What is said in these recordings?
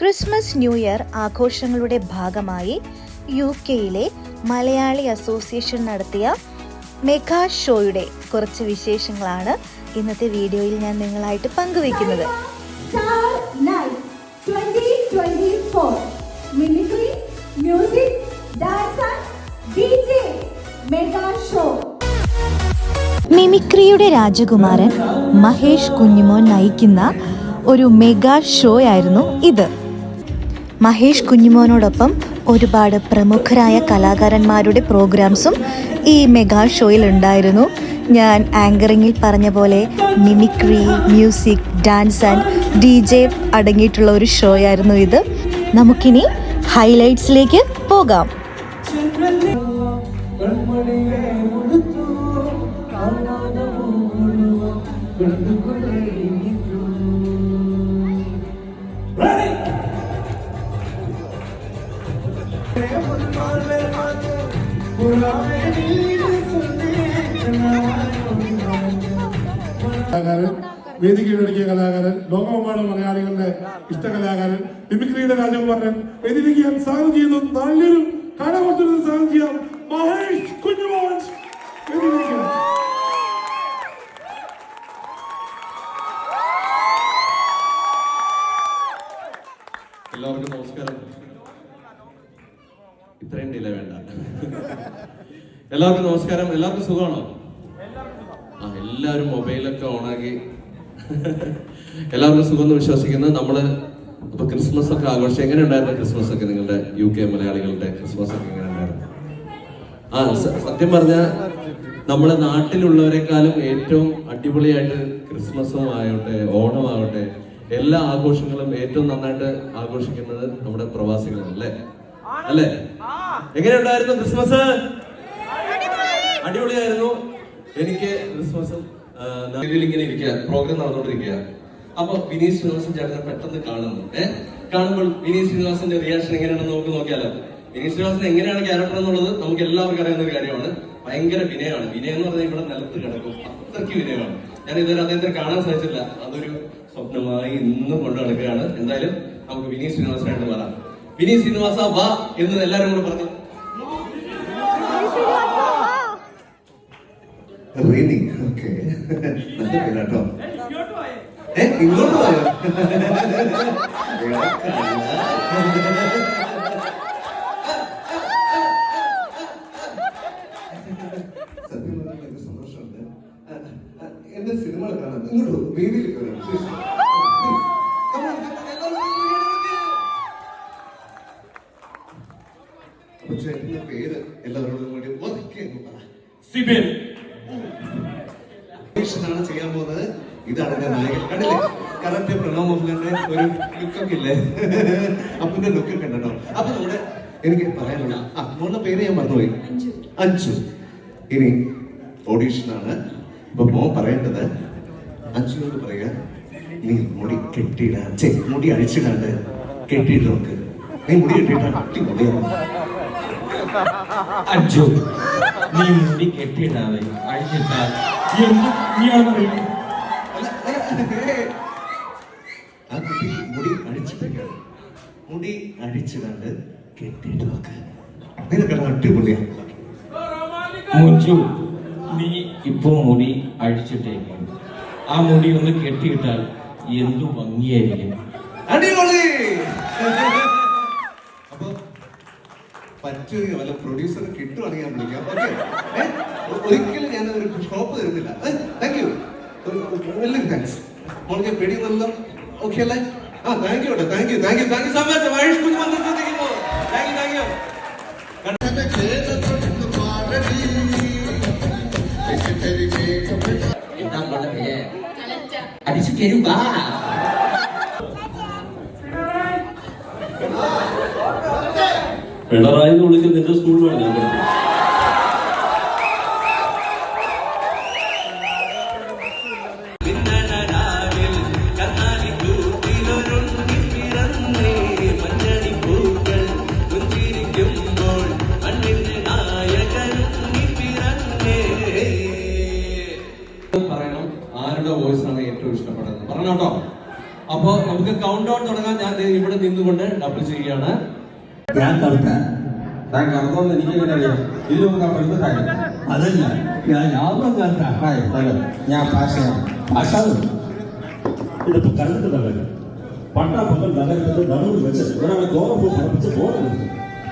Christmas new year ആഘോഷങ്ങളുടെ ഭാഗമായി UK-യിലെ Malayali association നടത്തിയ മെഗാ ഷോയുടെ കുറച്ച് വിശേഷങ്ങളാണ് ഇന്നത്തെ വീഡിയോയിൽ ഞാൻ നിങ്ങളായിട്ട് പങ്കുവയ്ക്കുന്നത്. മിമിക്രിയുടെ രാജകുമാരൻ മഹേഷ് കുഞ്ഞുമോൻ നയിക്കുന്ന ഒരു മെഗാ ഷോ ആയിരുന്നു ഇത്. മഹേഷ് കുഞ്ഞുമോനോടൊപ്പം ഒരുപാട് പ്രമുഖരായ കലാകാരന്മാരുടെ പ്രോഗ്രാംസും ഈ മെഗാ ഷോയിൽ ഉണ്ടായിരുന്നു. ഞാൻ ആങ്കറിങ്ങിൽ പറഞ്ഞ പോലെ mimicry, music, dance and DJ അടങ്ങിയിട്ടുള്ള ഒരു ഷോ ആയിരുന്നു ഇത്. നമുക്കിനി ഹൈലൈറ്റ്സിലേക്ക് പോകാം. വേദി കീഴടക്കിയ കലാകാരൻ, ലോകമെമ്പാടും മലയാളികളുടെ ഇഷ്ട കലാകാരൻ, മിമിക്രിയുടെ രാജകുമാരൻ വേദിയിലേക്ക് ഞാൻ സ്വാഗതം ചെയ്യുന്നു. നല്ലൊരു കലാമത്സരത്തിന് സ്വാഗതം ചെയ്യാം മഹേഷ് കുഞ്ഞുമോൻ. എല്ലാവർക്കും നമസ്കാരം. ഇത്രയും ഡിലേ വേണ്ട. എല്ലാവർക്കും നമസ്കാരം. എല്ലാവർക്കും സുഖമാണോ? എല്ലാവരും മൊബൈലൊക്കെ ഓണാക്കി. എല്ലാവർക്കും സുഖം എന്ന് വിശ്വസിക്കുന്നു. നമ്മള് ഇപ്പൊ ക്രിസ്മസ് ഒക്കെ ആഘോഷം എങ്ങനെ ഉണ്ടായിരുന്നു? ക്രിസ്മസ് ഒക്കെ നിങ്ങളുടെ UK മലയാളികളുടെ ക്രിസ്മസ് ഒക്കെ എങ്ങനെ ഉണ്ടായിരുന്നു? സത്യം പറഞ്ഞ നമ്മുടെ നാട്ടിലുള്ളവരെക്കാളും ഏറ്റവും അടിപൊളിയായിട്ട് ക്രിസ്മസും ആവട്ടെ, ഓണമാവട്ടെ, എല്ലാ ആഘോഷങ്ങളും ഏറ്റവും നന്നായിട്ട് ആഘോഷിക്കുന്നത് നമ്മുടെ പ്രവാസികളാണ്. അല്ലേ? എങ്ങനെയുണ്ടായിരുന്നു ക്രിസ്മസ്? അടിപൊളിയായിരുന്നു. എനിക്ക് ക്രിസ്മസും ഇങ്ങനെ ഇരിക്കുക, പ്രോഗ്രാം നടന്നുകൊണ്ടിരിക്കുക. അപ്പൊ വിനീത് ശ്രീനിവാസൻ ചേട്ടനെ പെട്ടെന്ന് കാണുമ്പോൾ വിനീത് ശ്രീനിവാസന്റെ റിയാക്ഷൻ എങ്ങനെയാണെന്ന് നമുക്ക് നോക്കിയാലോ. വിനീത് ശ്രീനിവാസൻ എങ്ങനെയാണ് ക്യാരക്ടർ എന്നുള്ളത് നമുക്ക് എല്ലാവർക്കും അറിയുന്ന ഒരു കാര്യമാണ്. ഭയങ്കര വിനയമാണ്. വിനയം എന്ന് പറഞ്ഞാൽ ഇവിടെ നിലത്ത് കിടക്കും, അത്രയ്ക്ക് വിനയമാണ്. ഞാൻ ഇതുവരെ അദ്ദേഹത്തെ കാണാൻ സാധിച്ചില്ല. അതൊരു സ്വപ്നമായി ഇന്നും കൊണ്ടു നടക്കുകയാണ്. എന്തായാലും നമുക്ക് വിനീത് ശ്രീനിവാസനായിട്ട് പറയാം. വിനീത് ശ്രീനിവാസ വാ എന്ന് എല്ലാവരും കൂടെ പറഞ്ഞു. ഇങ്ങോട്ട് പോയോ? സന്തോഷമുണ്ട്. എന്റെ സിനിമകൾ കാണാൻ ഇങ്ങോട്ട് വേദിയിൽ ചേട്ടന്റെ പേര് എല്ലാവരോടും കൂടി ാണ് ചെയ്യാൻ പോകുന്നത്. ഇതാണ് എന്റെ നായകൻ. കണ്ടില്ലേ? കറക്റ്റ് പ്രണവ് മോഹൻലാലിന്റെ ഒരു ലുക്കൊക്കെ ഇല്ലേ? അപ്പന്റെ ലുക്കൊക്കെ ഉണ്ടോ? അപ്പൊ നമ്മുടെ എനിക്ക് പറയാനുള്ള മോളുടെ പേര് ഞാൻ മറന്നുപോയി. അഞ്ചു. ഇനി ഓഡീഷനാണ്. ഇപ്പൊ മോൻ പറയേണ്ടത് അഞ്ചുനോട് പറയാ, നീ മുടി കെട്ടിയിടാൻ, മുടി അഴിച്ചിടാണ്ട് കെട്ടിയിട്ട് നോക്ക്. നീ മുടി കെട്ടിയിട്ടാ അടിപൊളിയാണ്. അഞ്ചു, നീ മുടി കെട്ടിയിടാതെ അഴിച്ചിട്ടാൽ മുടി അഴിച്ചിട്ടൊക്കെയാണ്. മുടി അഴിച്ചിടാണ്ട് കെട്ടിയിട്ട് നോക്ക്. നിനക്ക് അടിപൊളിയാണ്. മുഞ്ചു, നീ ഇപ്പൊ മുടി അഴിച്ചിട്ടേക്കും. ആ മുടി ഒന്ന് കെട്ടിയിട്ടാൽ എന്തു ഭംഗിയായിരിക്കും. അടിപൊളി. അപ്പൊ പറ്റുക വല്ല പ്രൊഡ്യൂസറെ കിട്ടുവാണെങ്കിൽ ഞാൻ വിളിക്കാം. ഓക്കെ, ഒരിക്കലും ഞാൻ ഒരു ഷോപ്പ് തരുന്നില്ല. താങ്ക് യു, വലിയ താങ്ക്സ്. മോൾക്ക് പേടി നല്ല ഓക്കെ അല്ലേ? Thank you so much. Mahesh Kunjumon ശ്രദ്ധിക്കുന്നു. Thank you. അടിച്ചു തരുക. പിണറായി എന്ന് വിളിക്കുന്ന നിന്റെ സ്കൂളിലാണ് ഞാൻ പഠിച്ചത്. പറയണം ആരുടെ വോയിസ് ആണ് ഏറ്റവും ഇഷ്ടപ്പെടുന്നത്. പറഞ്ഞോട്ടോ. അപ്പൊ നമുക്ക് കൗണ്ട് ഡൗൺ തുടങ്ങാൻ. ഞാൻ ദേ ഇവിടെ നിന്നുകൊണ്ട് ഡബിൾ ചെയ്യുകയാണ്. ഞാൻ കറുത്ത താൻ കറുത്തോന്ന് എനിക്ക് എങ്ങനെ അറിയാം? ഇതിന് മുമ്പ് കറുത്തായി അതല്ല ഞാൻ കറുത്ത ഞാൻ പാഷാണ് ഇതിപ്പോ കരുതുന്നതല്ല പട്ടാപ്പകൽ നഗരത്തിന്റെ നടുവിൽ വെച്ച് ഒരാളെ ഗോതമ്പ് പറപ്പിച്ച് ബോധമുണ്ട്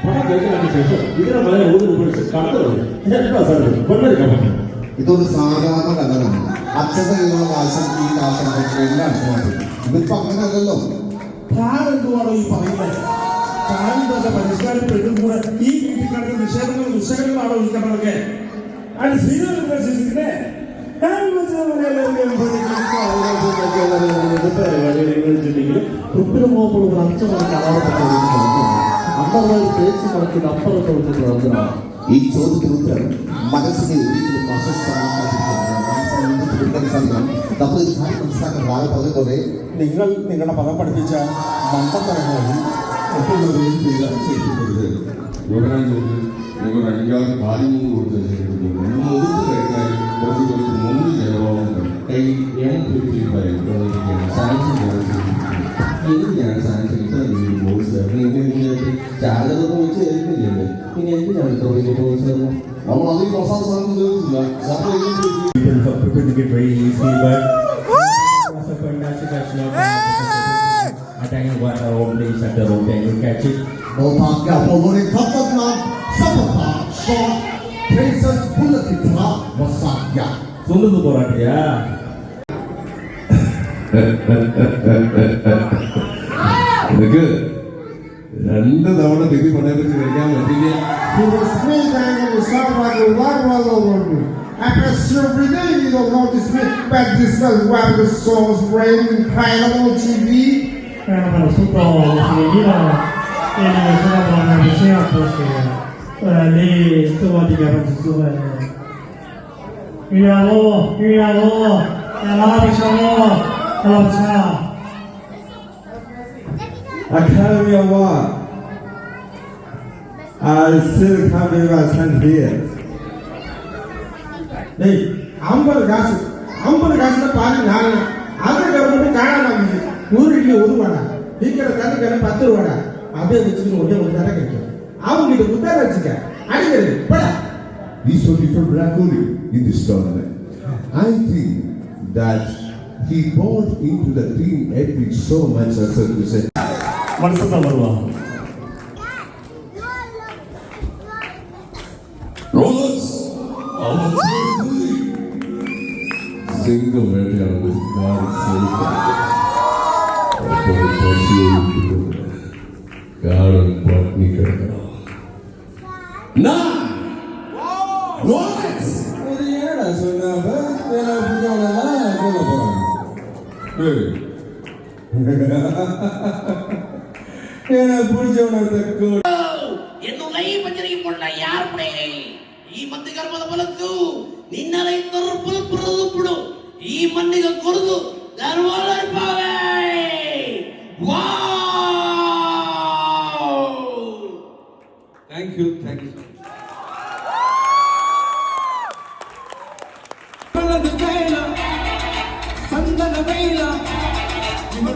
പണം കഴിക്കുന്നതിന് ശേഷം ഇതിനെ മല ഊതി ഉപയോഗിച്ച് കടന്നുള്ളത് എന്താ സാധനം കൊണ്ടടിക്കാൻ പറ്റും. ഇതൊരു സാധാരണ കഥനാണ്. അച്ഛൻ്റെ കയ്യിലുള്ള കാശം ഈ കാശം എല്ലാം അർത്ഥമാക്കും. ഇതിപ്പോ അങ്ങനെയല്ലല്ലോ. താൻ എന്തുവാണോ ഈ പറയുന്നത്? താൻ പരിഷ്കാരപ്പെടും കൂടെ ഈ വീട്ടിൽ നിഷേധങ്ങളും ദുശകങ്ങളാണോ ഈ കഥകളൊക്കെ? അത് ശ്രീധരനെ ഈ ചോദ്യത്തിന് ഉത്തരം മനസ്സിനെ ഒരിക്കലും നമ്മൾ ഈ കാര്യം മനസ്സിലാക്കാൻ ആകെ പറഞ്ഞതുപോലെ നിങ്ങൾ നിങ്ങളുടെ പദം പഠിപ്പിച്ച മണ്ടത്തരങ്ങളിൽ മറ്റുള്ളവരെയും ചെയ്യപ്പെടുന്നത്. നിങ്ങൾ അഞ്ചാറ് കാര്യങ്ങൾ കൊടുത്ത് മുഴുത്ത് കഴിഞ്ഞാൽ കുറച്ച് മുമ്പ് ജയഭാവം എന്തിനാണ് സയൻസ് ഇത്ര വലിയ കോഴ്സ് ചാർജറൊന്നും വെച്ച് കഴിഞ്ഞില്ലേ? ഇനി എന്തിനാണ് ഇത്ര വലിയ കോഴ്സ്? നമ്മൾ അധികം അവസാന സാധനം തീർത്തില്ല. സ്വന്തം പോരാട്ടിയാ നിനക്ക് 2 തവണ തിരി പണയെ പറ്റി കഴിക്കാൻ പറ്റില്ല. He will smell down and will start like a rock all over me. After every day you don't notice me, but this is why the songs rain incredible TV. tutto finita e sono buona vicina perché lì tu vedi che non si vede. Miralo, Academy Award. I still can't believe I stand here. டேய் 50 காசு பாதி நான் அதை government காணாம ஊருக்கு ஒதுவாடா இருக்கிற தண்ணிக்கான 10 ரூபாடா அப்படியே வச்சுட்டு ஒரே ஒரு தடவை கிடைக்கும். அவங்க கிட்ட குத்தார வச்சுக்க அடிக்கிறது போடா. We saw different Brakuri in this tournament. I think that he bought into the team epic so much as to say. മനസ്സിലാ വരുവാ Rollers! Single വേട്ടയാണ് with God കാരണം പത്നി കിടക്കണം. എന്നുള്ള ഈ പഞ്ചരിക്കും കൊണ്ട യാർപ്പേ ಈ ಮಂದಿ ಗರ್ಭದ ಬಲತ್ತು ನಿನ್ನ ರೈತರು ಪುರದು ಈ ಮಂದಿಗೆ ಕೊರದು ಗರ್ವಾಲರ್ಪಾವೆ താങ്ക് യു. ಸಂದನ ಬೇಲ ನಿಮ್ಮ